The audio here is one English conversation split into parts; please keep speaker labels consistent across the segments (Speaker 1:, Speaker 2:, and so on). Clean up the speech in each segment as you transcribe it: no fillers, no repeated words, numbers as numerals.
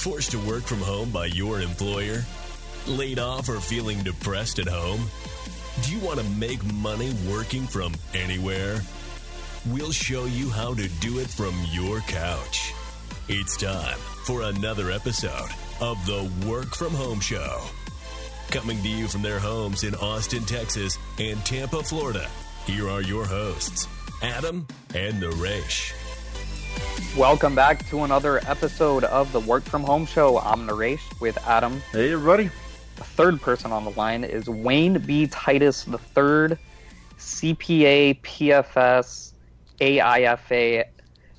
Speaker 1: Forced to work from home by your employer? Laid off or feeling depressed at home? Do you want to make money working from anywhere? We'll show you how to do it from your couch. It's time for another episode of the Work From Home Show. Coming to you from their homes in Austin, Texas and Tampa, Florida, here are your hosts, Adam and Naresh.
Speaker 2: Welcome back to another episode of the Work From Home Show. I'm Naresh with Adam.
Speaker 3: Hey, everybody.
Speaker 2: The third person on the line is Wayne B Titus III, CPA, PFS, AIFA.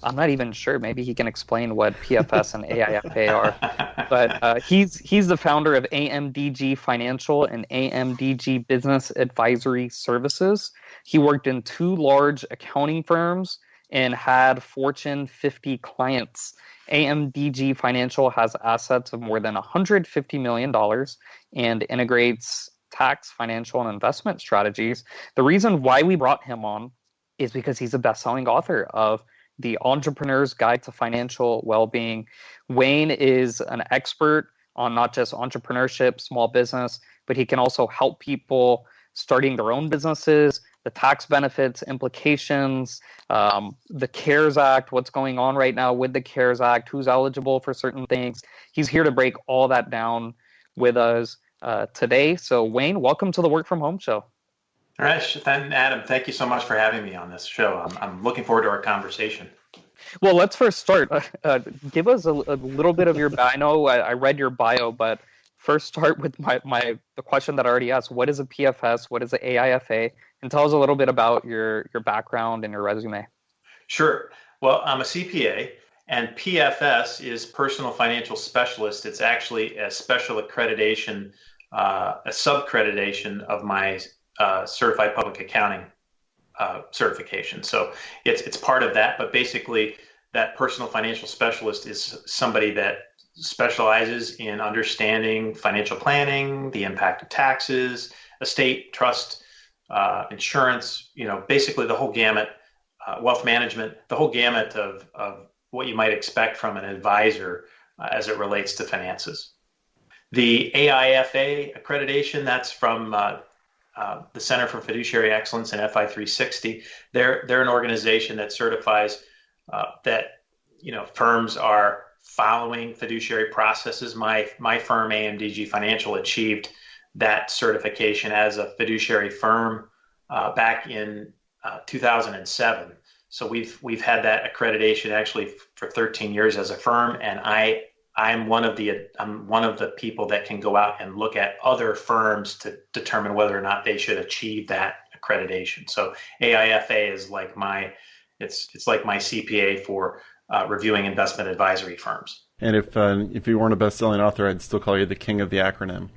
Speaker 2: I'm not even sure. Maybe he can explain what PFS and AIFA are. But he's the founder of AMDG Financial and AMDG Business Advisory Services. He worked in two large accounting firms and had Fortune 50 clients. AMDG Financial has assets of more than $150 million and integrates tax, financial, and investment strategies. The reason why we brought him on is because he's a best-selling author of The Entrepreneur's Guide to Financial Well-Being. Wayne is an expert on not just entrepreneurship, small business, but he can also help people starting their own businesses, the tax benefits, implications, the CARES Act, what's going on right now with the CARES Act, who's eligible for certain things. He's here to break all that down with us today. So Wayne, welcome to the Work From Home Show.
Speaker 4: Naresh, Adam, thank you so much for having me on this show. I'm looking forward to our conversation.
Speaker 2: Well, let's first start. Give us a little bit of your bio. I know I read your bio, but first start with the question that I already asked. What is a PFS? What is an AIFA? And tell us a little bit about your background and your resume.
Speaker 4: Sure. Well, I'm a CPA, and PFS is Personal Financial Specialist. It's actually a special accreditation, a sub-accreditation of my Certified Public Accounting certification. So it's part of that, but basically that Personal Financial Specialist is somebody that specializes in understanding financial planning, the impact of taxes, estate, trust, insurance, basically the whole gamut, wealth management, the whole gamut of what you might expect from an advisor as it relates to finances. The AIFA accreditation, that's from the Center for Fiduciary Excellence and FI360. They're an organization that certifies that firms are following fiduciary processes. My firm, AMDG Financial, achieved that certification as a fiduciary firm back in 2007. So we've had that accreditation actually for 13 years as a firm, and I'm one of the people that can go out and look at other firms to determine whether or not they should achieve that accreditation. So AIFA is like it's like my CPA for reviewing investment advisory firms.
Speaker 3: And if you weren't a best-selling author, I'd still call you the king of the acronym.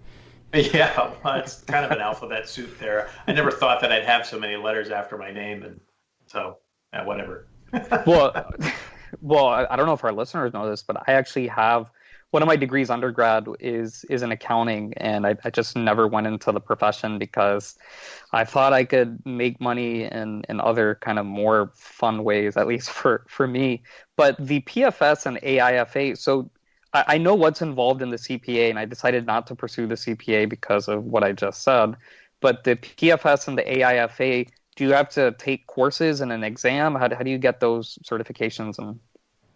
Speaker 4: Yeah, well, it's kind of an alphabet soup there. I never thought that I'd have so many letters after my name, and so whatever.
Speaker 2: Well, I don't know if our listeners know this, but I actually have one of my degrees undergrad is in accounting, and I just never went into the profession because I thought I could make money in other kind of more fun ways, at least for me. But the PFS and AIFA, so I know what's involved in the CPA, and I decided not to pursue the CPA because of what I just said. But the PFS and the AIFA, do you have to take courses and an exam? How do you get those certifications and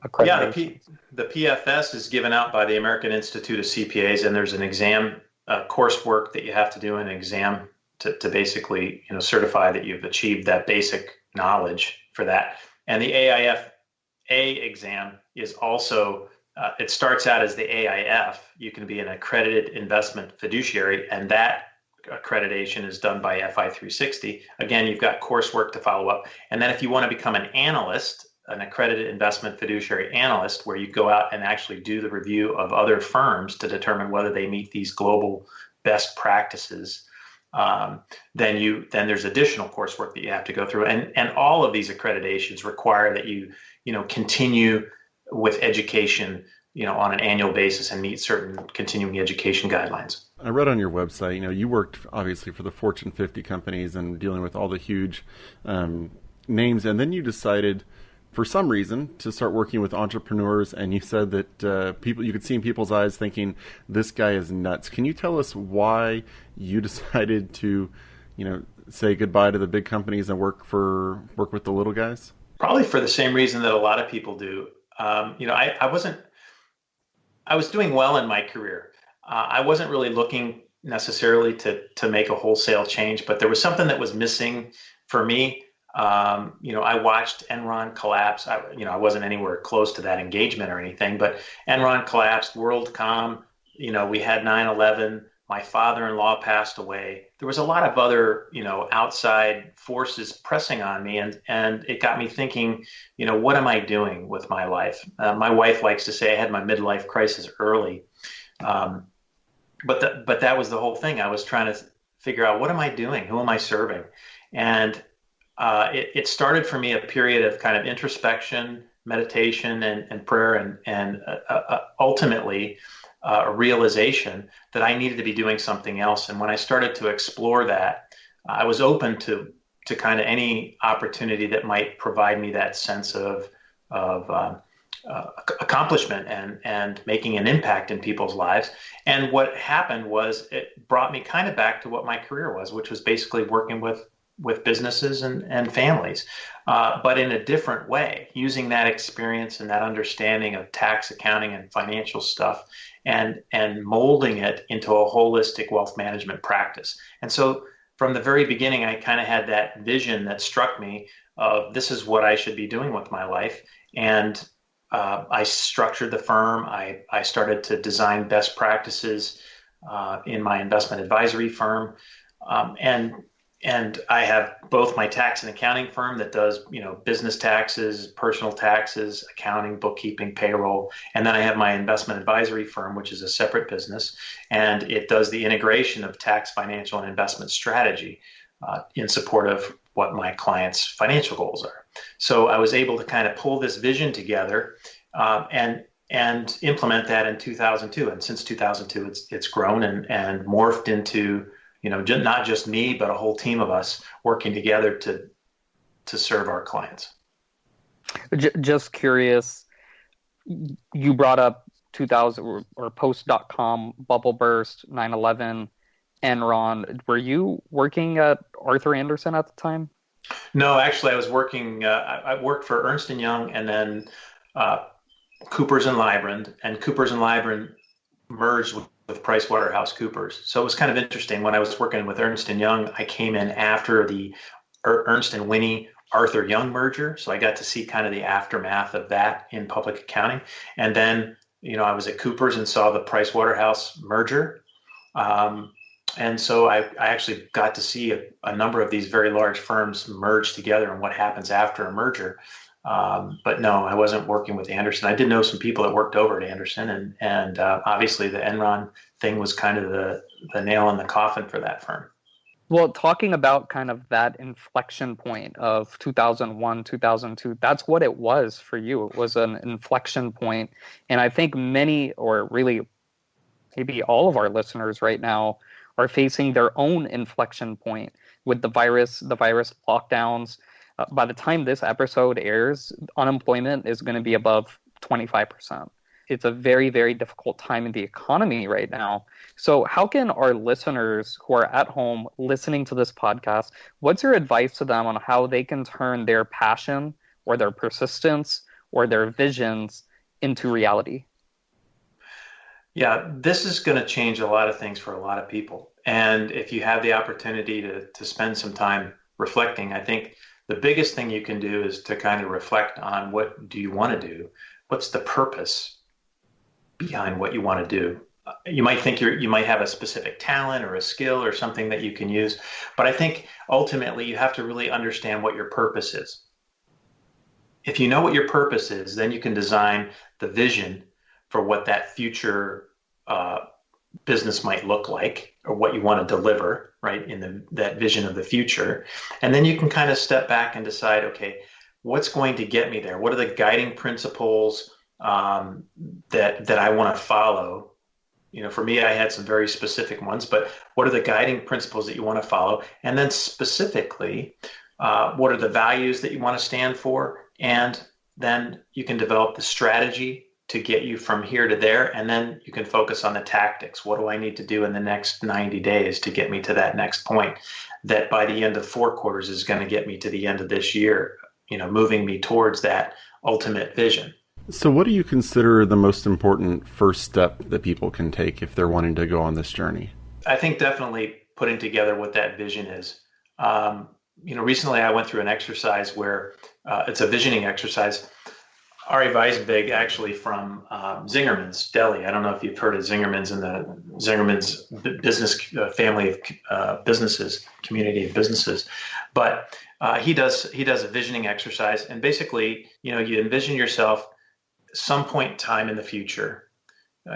Speaker 2: accreditation?
Speaker 4: Yeah, the PFS is given out by the American Institute of CPAs, and there's an exam coursework that you have to do, an exam to basically certify that you've achieved that basic knowledge for that. And the AIFA exam is also it starts out as the AIF. You can be an accredited investment fiduciary, and that accreditation is done by FI360. Again, you've got coursework to follow up. And then if you want to become an analyst, an accredited investment fiduciary analyst, where you go out and actually do the review of other firms to determine whether they meet these global best practices, then there's additional coursework that you have to go through. And all of these accreditations require that you continue with education, on an annual basis and meet certain continuing education guidelines.
Speaker 3: I read on your website, you worked obviously for the Fortune 50 companies and dealing with all the huge names, and then you decided for some reason, to start working with entrepreneurs, and you said that you could see in people's eyes thinking, this guy is nuts. Can you tell us why you decided to, say goodbye to the big companies and work with the little guys?
Speaker 4: Probably for the same reason that a lot of people do. I was doing well in my career. I wasn't really looking necessarily to make a wholesale change, but there was something that was missing for me. I watched Enron collapse. I wasn't anywhere close to that engagement or anything, but Enron collapsed, WorldCom, we had 9/11, my father-in-law passed away. There was a lot of other, outside forces pressing on me, and it got me thinking, what am I doing with my life? My wife likes to say I had my midlife crisis early. But that was the whole thing. I was trying to figure out, what am I doing? Who am I serving? And it started for me a period of kind of introspection, meditation, and prayer, and ultimately a realization that I needed to be doing something else. And when I started to explore that, I was open to kind of any opportunity that might provide me that sense of accomplishment and making an impact in people's lives. And what happened was it brought me kind of back to what my career was, which was basically working with businesses and families, but in a different way, using that experience and that understanding of tax, accounting, and financial stuff, and molding it into a holistic wealth management practice. And so from the very beginning, I kind of had that vision that struck me of, this is what I should be doing with my life. And I structured the firm. I started to design best practices in my investment advisory firm. And I have both my tax and accounting firm that does, business taxes, personal taxes, accounting, bookkeeping, payroll. And then I have my investment advisory firm, which is a separate business, and it does the integration of tax, financial, and investment strategy in support of what my clients' financial goals are. So I was able to kind of pull this vision together and implement that in 2002. And since 2002, it's grown and morphed into, not just me, but a whole team of us working together to serve our clients.
Speaker 2: Just curious, you brought up 2000 or post.com, bubble burst, 9/11, Enron. Were you working at Arthur Andersen at the time?
Speaker 4: No, actually, I was working. I worked for Ernst & Young, and then Coopers & Lybrand, and Coopers & Lybrand merged with PricewaterhouseCoopers. So it was kind of interesting. When I was working with Ernst & Young, I came in after the Ernst & Winnie Arthur Young merger. So I got to see kind of the aftermath of that in public accounting. And then, I was at Coopers and saw the Pricewaterhouse merger. And so I actually got to see a number of these very large firms merge together and what happens after a merger. But no, I wasn't working with Andersen. I did know some people that worked over at Andersen, and obviously the Enron thing was kind of the nail in the coffin for that firm.
Speaker 2: Well, talking about kind of that inflection point of 2001, 2002, that's what it was for you. It was an inflection point. And I think many, or really maybe all of our listeners right now, are facing their own inflection point with the virus lockdowns. By the time this episode airs, unemployment is going to be above 25%. It's a very, very difficult time in the economy right now. So how can our listeners who are at home listening to this podcast, what's your advice to them on how they can turn their passion or their persistence or their visions into reality?
Speaker 4: Yeah, this is going to change a lot of things for a lot of people. And if you have the opportunity to spend some time reflecting, I think the biggest thing you can do is to kind of reflect on, what do you want to do? What's the purpose behind what you want to do? You might think you might have a specific talent or a skill or something that you can use, but I think ultimately you have to really understand what your purpose is. If you know what your purpose is, then you can design the vision for what that future business might look like, or what you want to deliver, right, in that vision of the future. And then you can kind of step back and decide, okay, what's going to get me there? What are the guiding principles that I want to follow? For me, I had some very specific ones, but what are the guiding principles that you want to follow? And then specifically, what are the values that you want to stand for? And then you can develop the strategy to get you from here to there. And then you can focus on the tactics. What do I need to do in the next 90 days to get me to that next point that by the end of 4 quarters is going to get me to the end of this year, moving me towards that ultimate vision.
Speaker 3: So what do you consider the most important first step that people can take if they're wanting to go on this journey?
Speaker 4: I think definitely putting together what that vision is. Recently I went through an exercise where it's a visioning exercise. Ari Weisbig, actually from Zingerman's Deli. I don't know if you've heard of Zingerman's and the Zingerman's business family of businesses, community of businesses, but he does a visioning exercise, and basically, you envision yourself some point in time in the future.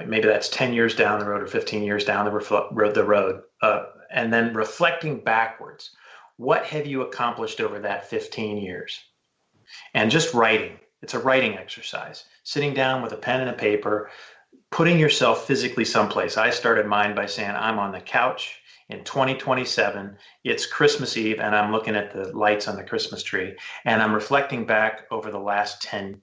Speaker 4: Maybe that's 10 years down the road or 15 years down the road, and then reflecting backwards. What have you accomplished over that 15 years? And just writing. It's a writing exercise, sitting down with a pen and a paper, putting yourself physically someplace. I started mine by saying, I'm on the couch in 2027. It's Christmas Eve, and I'm looking at the lights on the Christmas tree, and I'm reflecting back over the last 10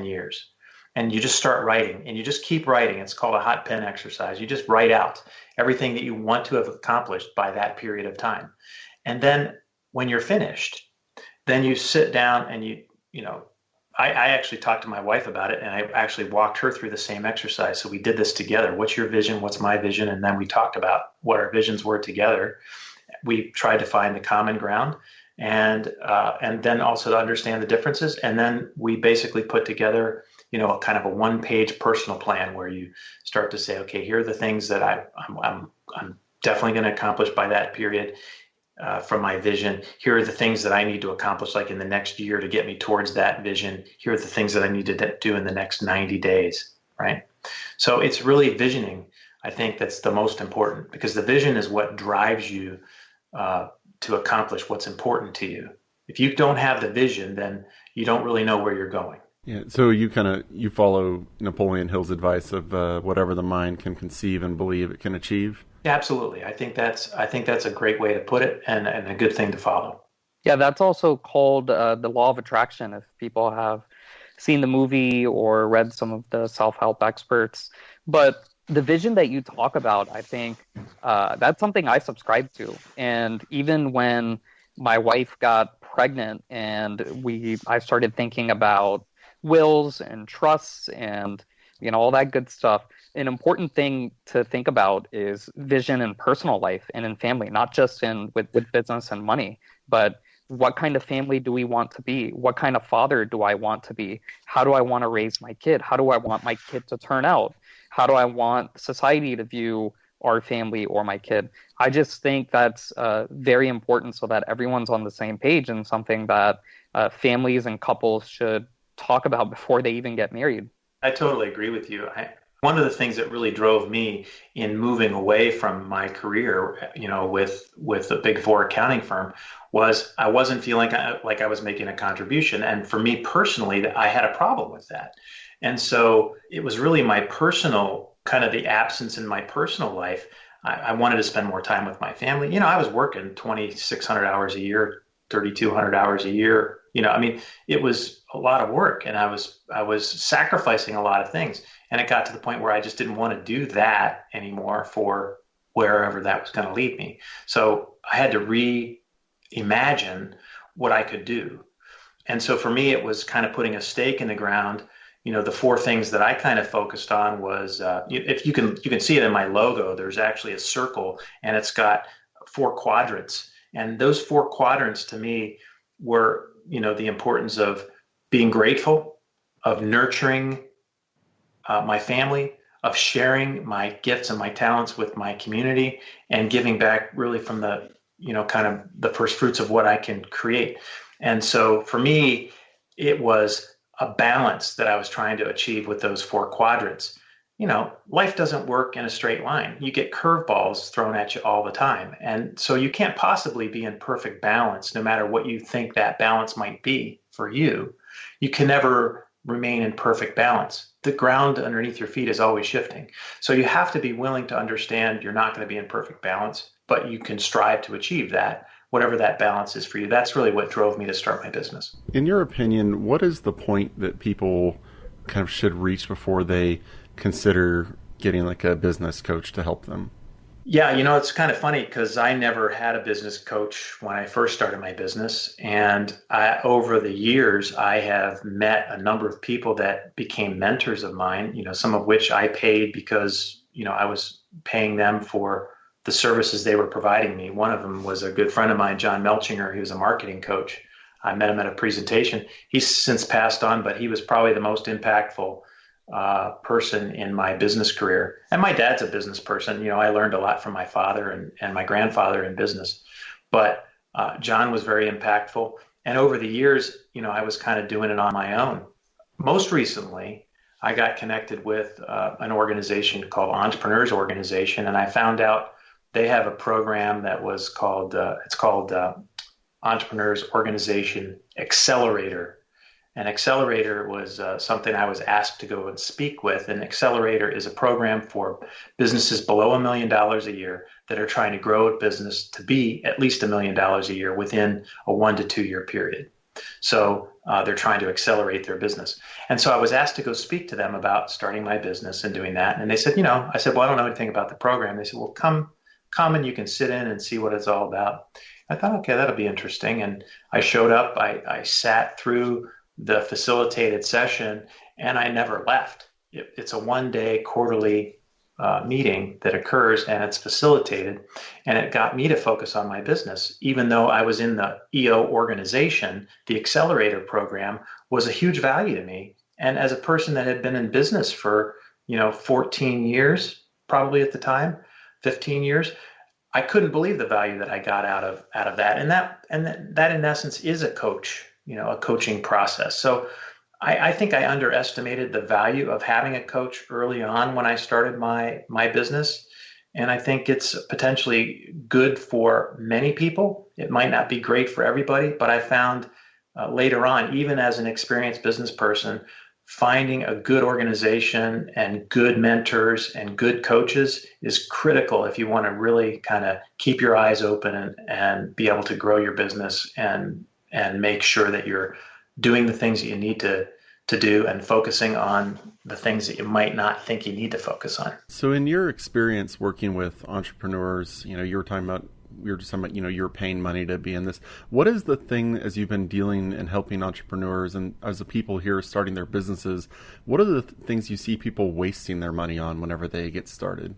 Speaker 4: years. And you just start writing, and you just keep writing. It's called a hot pen exercise. You just write out everything that you want to have accomplished by that period of time. And then when you're finished, then you sit down and I actually talked to my wife about it, and I actually walked her through the same exercise. So we did this together. What's your vision? What's my vision? And then we talked about what our visions were together. We tried to find the common ground, and then also to understand the differences. And then we basically put together, a kind of a 1-page personal plan where you start to say, okay, here are the things that I'm definitely going to accomplish by that period. From my vision, here are the things that I need to accomplish, like in the next year, to get me towards that vision. Here are the things that I need to do in the next 90 days, right? So it's really visioning, I think, that's the most important, because the vision is what drives you to accomplish what's important to you. If you don't have the vision, then you don't really know where you're going.
Speaker 3: Yeah. So you follow Napoleon Hill's advice of whatever the mind can conceive and believe it can achieve.
Speaker 4: Absolutely. I think that's a great way to put it, and a good thing to follow.
Speaker 2: Yeah, that's also called the law of attraction, if people have seen the movie or read some of the self-help experts. But the vision that you talk about, I think that's something I subscribe to. And even when my wife got pregnant and I started thinking about wills and trusts and all that good stuff, an important thing to think about is vision in personal life and in family, not just with business and money, but what kind of family do we want to be? What kind of father do I want to be? How do I want to raise my kid? How do I want my kid to turn out? How do I want society to view our family or my kid? I just think that's very important, so that everyone's on the same page, and something that families and couples should talk about before they even get married.
Speaker 4: I totally agree with you. One of the things that really drove me in moving away from my career, with a Big Four accounting firm, was I wasn't feeling like I was making a contribution. And for me personally, I had a problem with that. And so it was really my personal, kind of the absence in my personal life. I wanted to spend more time with my family. I was working 2,600 hours a year, 3,200 hours a year. It was a lot of work, and I was sacrificing a lot of things. And it got to the point where I just didn't want to do that anymore for wherever that was going to lead me. So I had to reimagine what I could do. And so for me, it was kind of putting a stake in the ground. The 4 things that I kind of focused on was, if you can see it in my logo, there's actually a circle, and it's got 4 quadrants. And those 4 quadrants to me were, the importance of being grateful, of nurturing my family, of sharing my gifts and my talents with my community, and giving back really from the, kind of the first fruits of what I can create. And so for me, it was a balance that I was trying to achieve with those 4 quadrants. Life doesn't work in a straight line. You get curveballs thrown at you all the time. And so you can't possibly be in perfect balance, no matter what you think that balance might be for you. You can never remain in perfect balance. The ground underneath your feet is always shifting. So you have to be willing to understand you're not going to be in perfect balance, but you can strive to achieve that whatever that balance is for you. That's really what drove me to start my business.
Speaker 3: In your opinion, what is the point that people kind of should reach before they consider getting like a business coach to help them?
Speaker 4: Yeah, it's kind of funny because I never had a business coach when I first started my business. And over the years, I have met a number of people that became mentors of mine, some of which I paid because, I was paying them for the services they were providing me. One of them was a good friend of mine, John Melchinger. He was a marketing coach. I met him at a presentation. He's since passed on, but he was probably the most impactful person in my business career. And my dad's a business person. I learned a lot from my father and my grandfather in business. But John was very impactful. And over the years, I was kind of doing it on my own. Most recently, I got connected with an organization called Entrepreneurs Organization, and I found out they have a program that was called Entrepreneurs Organization Accelerator. And Accelerator was something I was asked to go and speak with. And Accelerator is a program for businesses below $1 million a year that are trying to grow a business to be at least $1 million a year within a 1 to 2 year period. So they're trying to accelerate their business. And so I was asked to go speak to them about starting my business and doing that. And they said, I said, well, I don't know anything about the program. They said, well, come and you can sit in and see what it's all about. I thought, okay, that'll be interesting. And I showed up, I sat through the facilitated session, and I never left. It's a 1-day quarterly meeting that occurs, and it's facilitated, and it got me to focus on my business. Even though I was in the EO organization, the accelerator program was a huge value to me. And as a person that had been in business for 14 years, probably at the time, 15 years, I couldn't believe the value that I got out of that. And that in essence is a coach. A coaching process. So I think I underestimated the value of having a coach early on when I started my business. And I think it's potentially good for many people. It might not be great for everybody, but I found later on, even as an experienced business person, finding a good organization and good mentors and good coaches is critical if you want to really kind of keep your eyes open and be able to grow your business and make sure that you're doing the things that you need to do and focusing on the things that you might not think you need to focus on.
Speaker 3: So in your experience working with entrepreneurs, we were just talking about, you're paying money to be in this. What is the thing, as you've been dealing and helping entrepreneurs and as the people here starting their businesses, what are the things you see people wasting their money on whenever they get started?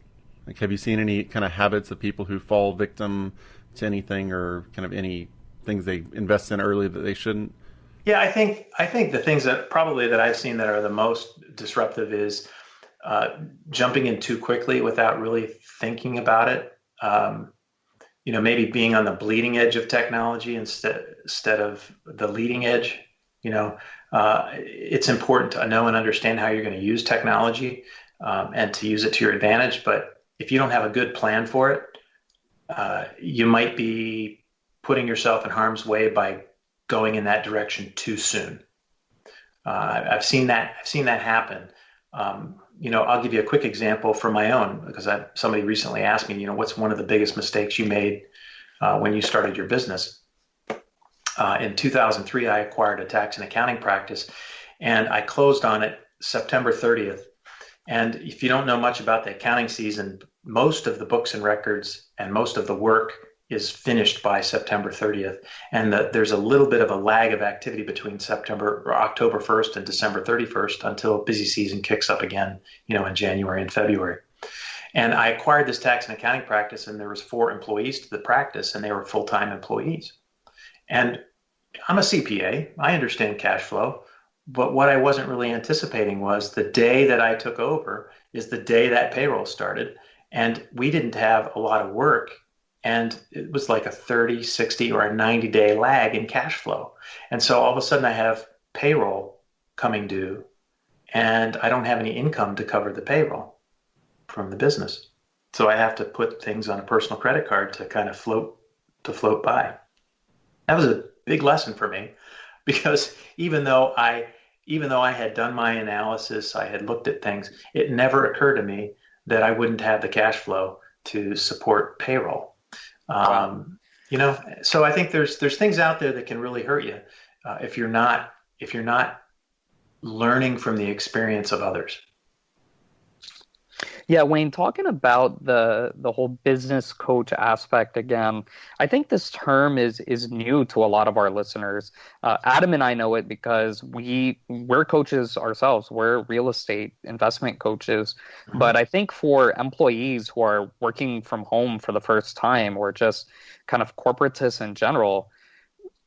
Speaker 3: Like, have you seen any kind of habits of people who fall victim to anything or kind of any things they invest in early that they shouldn't?
Speaker 4: Yeah, I think the things that I've seen that are the most disruptive is jumping in too quickly without really thinking about it. Maybe being on the bleeding edge of technology instead of the leading edge. It's important to know and understand how you're going to use technology and to use it to your advantage. But if you don't have a good plan for it, you might be putting yourself in harm's way by going in that direction too soon. I've seen that happen. I'll give you a quick example from my own because somebody recently asked me, what's one of the biggest mistakes you made when you started your business? In 2003, I acquired a tax and accounting practice, and I closed on it September 30th. And if you don't know much about the accounting season, most of the books and records and most of the work is finished by September 30th. And there's a little bit of a lag of activity between October 1st and December 31st until busy season kicks up again, in January and February. And I acquired this tax and accounting practice, and there was 4 employees to the practice, and they were full-time employees. And I'm a CPA. I understand cash flow. But what I wasn't really anticipating was the day that I took over is the day that payroll started. And we didn't have a lot of work. And it was like a 30, 60, or a 90-day lag in cash flow. And so all of a sudden I have payroll coming due, and I don't have any income to cover the payroll from the business. So I have to put things on a personal credit card to kind of float by. That was a big lesson for me, because even though I had done my analysis, I had looked at things, it never occurred to me that I wouldn't have the cash flow to support payroll.
Speaker 2: Wow.
Speaker 4: So I think there's things out there that can really hurt you if you're not learning from the experience of others.
Speaker 2: Yeah, Wayne, talking about the whole business coach aspect again, I think this term is new to a lot of our listeners. Adam and I know it because we're coaches ourselves. We're real estate investment coaches.
Speaker 4: Mm-hmm.
Speaker 2: But I think for employees who are working from home for the first time, or just kind of corporatists in general,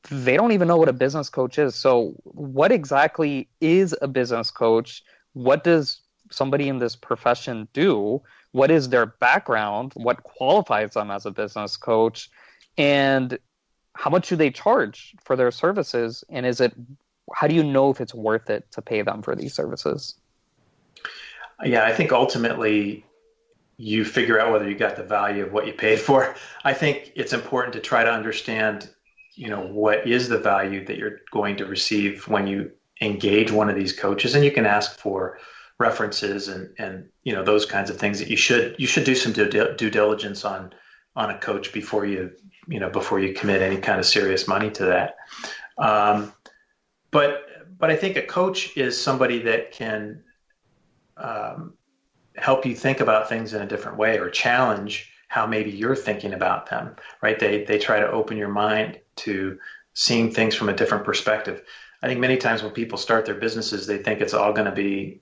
Speaker 2: they don't even know what a business coach is. So what exactly is a business coach? What does somebody in this profession do? What is their background? What qualifies them as a business coach? And how much do they charge for their services? And how do you know if it's worth it to pay them for these services?
Speaker 4: Yeah, I think ultimately you figure out whether you got the value of what you paid for. I think it's important to try to understand, what is the value that you're going to receive when you engage one of these coaches, and you can ask for references and those kinds of things that you should do some due diligence on a coach before you commit any kind of serious money to that. But I think a coach is somebody that can help you think about things in a different way, or challenge how maybe you're thinking about them, right? They try to open your mind to seeing things from a different perspective. I think many times when people start their businesses, they think it's all going to be,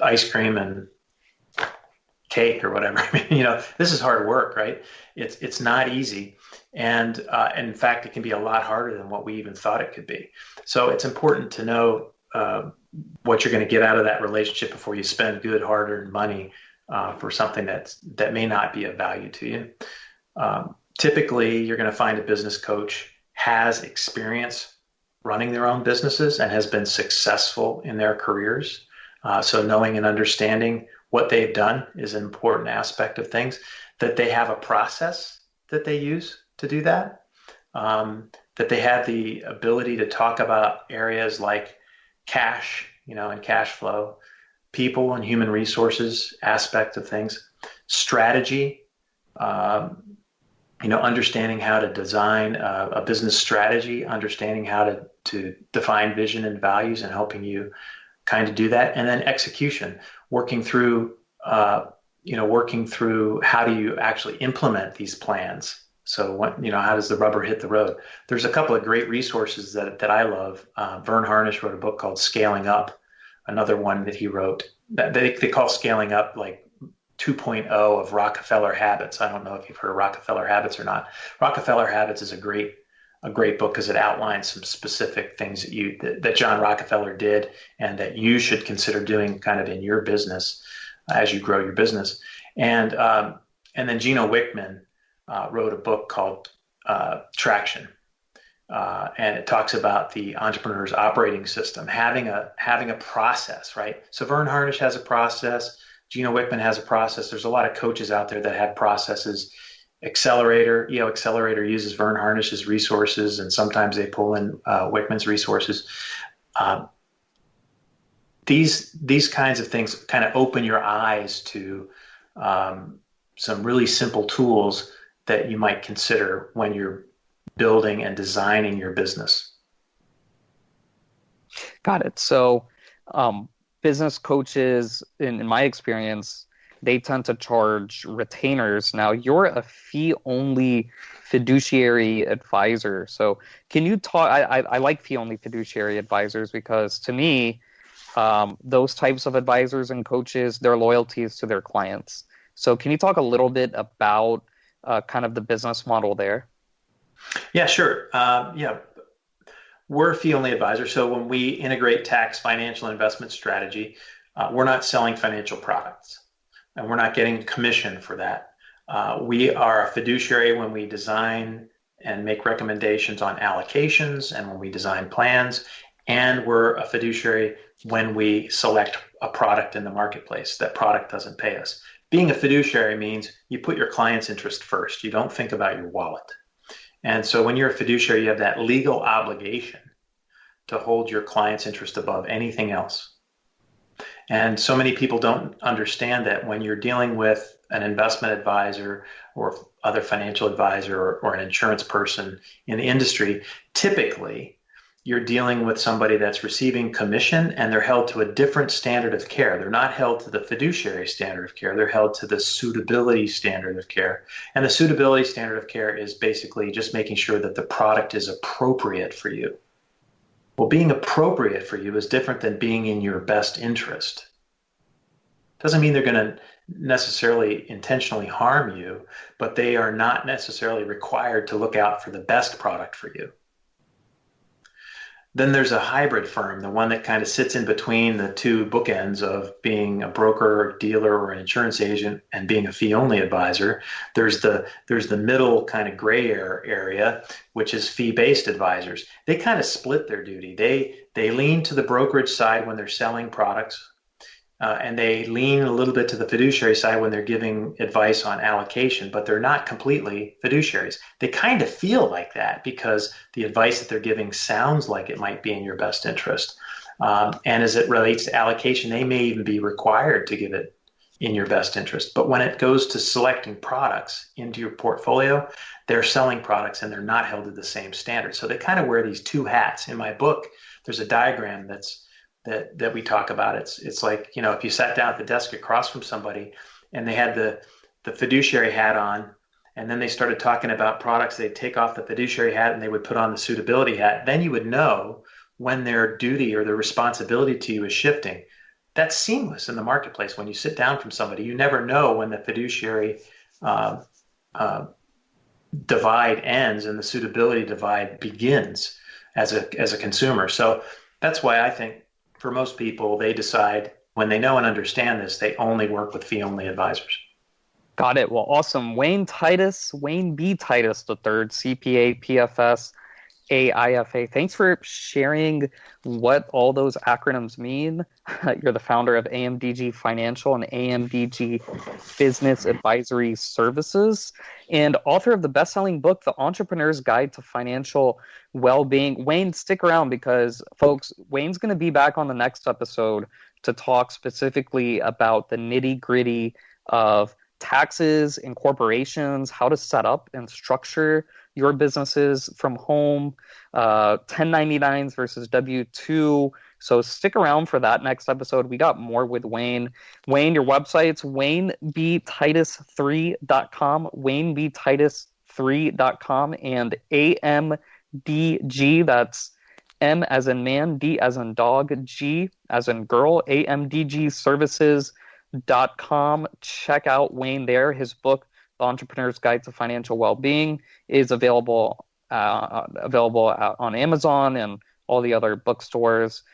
Speaker 4: ice cream and cake or whatever. I mean, this is hard work, right? It's not easy. And in fact, it can be a lot harder than what we even thought it could be. So it's important to know what you're going to get out of that relationship before you spend good, hard-earned money for something that may not be of value to you. Typically, you're going to find a business coach has experience running their own businesses and has been successful in their careers. So knowing and understanding what they've done is an important aspect of things, that they have a process that they use to do that, that they have the ability to talk about areas like cash, and cash flow, people and human resources aspect of things, strategy, understanding how to design a business strategy, understanding how to define vision and values, and helping you kind of do that. And then execution, working through how do you actually implement these plans? So how does the rubber hit the road? There's a couple of great resources that I love. Vern Harnish wrote a book called Scaling Up, another one that he wrote that they call Scaling Up like 2.0 of Rockefeller Habits. I don't know if you've heard of Rockefeller Habits or not. Rockefeller Habits is a great book because it outlines some specific things that John Rockefeller did and that you should consider doing kind of in your business as you grow your business. And then Gino Wickman wrote a book called Traction. And it talks about the entrepreneur's operating system, having a process, right? So Vern Harnish has a process. Gino Wickman has a process. There's a lot of coaches out there that have processes. Accelerator uses Vern Harnish's resources, and sometimes they pull in Wickman's resources. These kinds of things kind of open your eyes to some really simple tools that you might consider when you're building and designing your business.
Speaker 2: Got it. So business coaches, in my experience, they tend to charge retainers. Now, you're a fee-only fiduciary advisor. So can you talk, I like fee-only fiduciary advisors because to me, those types of advisors and coaches, their loyalty is to their clients. So can you talk a little bit about kind of the business model there?
Speaker 4: Yeah, sure. We're a fee-only advisor. So when we integrate tax, financial, investment strategy, we're not selling financial products, and we're not getting commission for that. We are a fiduciary when we design and make recommendations on allocations and when we design plans, and we're a fiduciary when we select a product in the marketplace. That product doesn't pay us. Being a fiduciary means you put your client's interest first. You don't think about your wallet. And so when you're a fiduciary, you have that legal obligation to hold your client's interest above anything else. And so many people don't understand that when you're dealing with an investment advisor or other financial advisor or an insurance person in the industry, typically you're dealing with somebody that's receiving commission and they're held to a different standard of care. They're not held to the fiduciary standard of care. They're held to the suitability standard of care. And the suitability standard of care is basically just making sure that the product is appropriate for you. Well, being appropriate for you is different than being in your best interest. Doesn't mean they're going to necessarily intentionally harm you, but they are not necessarily required to look out for the best product for you. Then there's a hybrid firm, the one that kind of sits in between the two bookends of being a broker, or dealer, or an insurance agent and being a fee-only advisor. There's the middle kind of gray area, which is fee-based advisors. They kind of split their duty. They lean to the brokerage side when they're selling products, and they lean a little bit to the fiduciary side when they're giving advice on allocation, but they're not completely fiduciaries. They kind of feel like that because the advice that they're giving sounds like it might be in your best interest. And as it relates to allocation, they may even be required to give it in your best interest. But when it goes to selecting products into your portfolio, they're selling products and they're not held to the same standard. So they kind of wear these two hats. In my book, there's a diagram that we talk about. It's like, if you sat down at the desk across from somebody and they had the fiduciary hat on, and then they started talking about products, they'd take off the fiduciary hat and they would put on the suitability hat. Then you would know when their duty or their responsibility to you is shifting. That's seamless in the marketplace. When you sit down from somebody, you never know when the fiduciary divide ends and the suitability divide begins as a consumer. So that's why I think for most people, they decide when they know and understand this, they only work with fee-only advisors.
Speaker 2: Got it. Well, awesome. Wayne B Titus III, CPA, PFS, AIFA. Thanks for sharing what all those acronyms mean. You're the founder of AMDG Financial and AMDG Business Advisory Services and author of the best-selling book, The Entrepreneur's Guide to Financial Well-Being. Wayne, stick around because, folks, Wayne's going to be back on the next episode to talk specifically about the nitty-gritty of taxes and corporations, how to set up and structure your businesses from home, 1099s versus W-2. So stick around for that next episode. We got more with Wayne. Wayne, your website's WayneB-Titus3.com, WayneB-Titus3.com, and AMDG, that's M as in man, D as in dog, G as in girl, AMDGservices.com. Check out Wayne there. His book, The Entrepreneur's Guide to Financial Well-Being, is available on Amazon and all the other bookstores.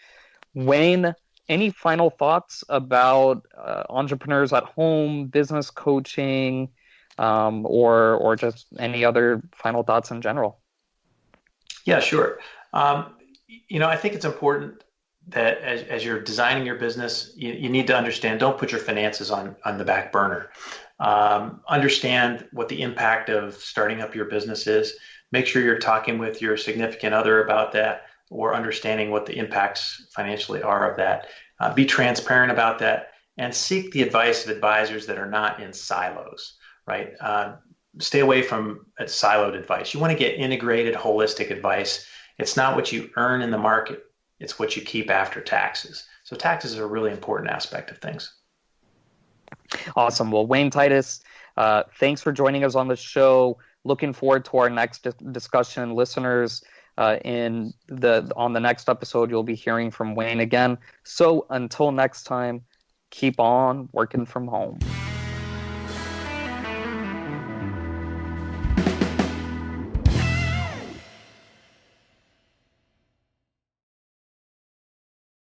Speaker 2: Wayne, any final thoughts about entrepreneurs at home, business coaching, or just any other final thoughts in general?
Speaker 4: Yeah, sure. I think it's important that as you're designing your business, you need to understand, don't put your finances on the back burner. Understand what the impact of starting up your business is. Make sure you're talking with your significant other about that, or understanding what the impacts financially are of that. Be transparent about that and seek the advice of advisors that are not in silos, right? Stay away from siloed advice. You want to get integrated, holistic advice. It's not what you earn in the market. It's what you keep after taxes. So taxes are a really important aspect of things.
Speaker 2: Awesome. Well, Wayne Titus, thanks for joining us on the show. Looking forward to our next discussion. Listeners, on the next episode, you'll be hearing from Wayne again. So until next time, keep on working from home.